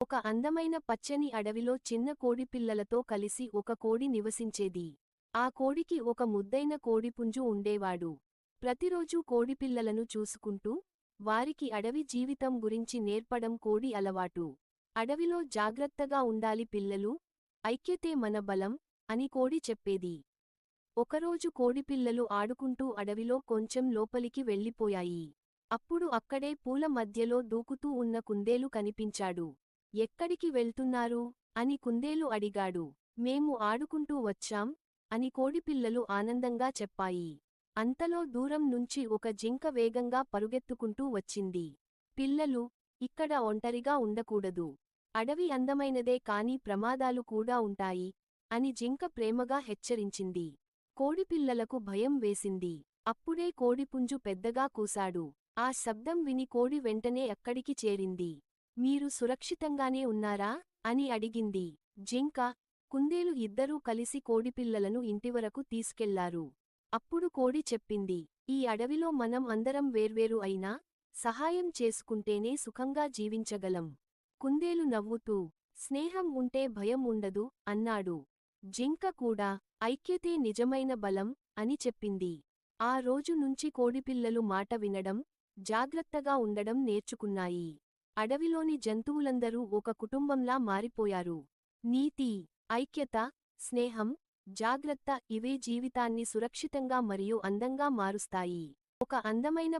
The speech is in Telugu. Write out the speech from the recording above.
ఒక అందమైన పచ్చని అడవిలో చిన్న కోడిపిల్లలతో కలిసి ఒక కోడి నివసించేది. ఆ కోడికి ఒక ముద్దైన కోడిపుంజు ఉండేవాడు. ప్రతిరోజూ కోడిపిల్లలను చూసుకుంటూ, వారికి అడవి జీవితం గురించి నేర్పడం కోడి అలవాటు. అడవిలో జాగ్రత్తగా ఉండాలి పిల్లలు, ఐక్యతే మన బలం అని కోడి చెప్పేది. ఒకరోజు కోడిపిల్లలు ఆడుకుంటూ అడవిలో కొంచెం లోపలికి వెళ్ళిపోయాయి. అప్పుడు అక్కడే పూల మధ్యలో దూకుతూ ఉన్న కుందేలు కనిపించాడు. ఎక్కడికి వెళ్తున్నారు అని కుందేలు అడిగాడు. మేము ఆడుకుంటూ వచ్చాం అని కోడిపిల్లలు ఆనందంగా చెప్పాయి. అంతలో దూరం నుంచి ఒక జింక వేగంగా పరుగెత్తుకుంటూ వచ్చింది. పిల్లలు, ఇక్కడ ఒంటరిగా ఉండకూడదు. అడవి అందమైనదే కాని ప్రమాదాలు కూడా ఉంటాయి అని జింక ప్రేమగా హెచ్చరించింది. కోడిపిల్లలకు భయం వేసింది. అప్పుడే కోడిపుంజు పెద్దగా కూశాడు. ఆ శబ్దం విని కోడి వెంటనే అక్కడికి చేరింది. మీరు సురక్షితంగానే ఉన్నారా అని అడిగింది. జింక, కుందేలు ఇద్దరూ కలిసి కోడిపిల్లలను ఇంటివరకు తీసుకెళ్లారు. అప్పుడు కోడి చెప్పింది, ఈ అడవిలో మనం అందరం వేర్వేరు అయినా సహాయం చేసుకుంటేనే సుఖంగా జీవించగలం. కుందేలు నవ్వుతూ, స్నేహం ఉంటే భయం ఉండదు అన్నాడు. జింక కూడా, ఐక్యతే నిజమైన బలం అని చెప్పింది. ఆ రోజు నుంచి కోడిపిల్లలు మాట వినడం, జాగ్రత్తగా ఉండడం నేర్చుకున్నాయి. అడవిలోని జంతువులందరూ ఒక కుటుంబంలా మారిపోయారు. నీతి, ఐక్యత, స్నేహం, జాగ్రత్త ఇవే జీవితాన్ని సురక్షితంగా మరియు అందంగా మారుస్తాయి. ఒక అందమైన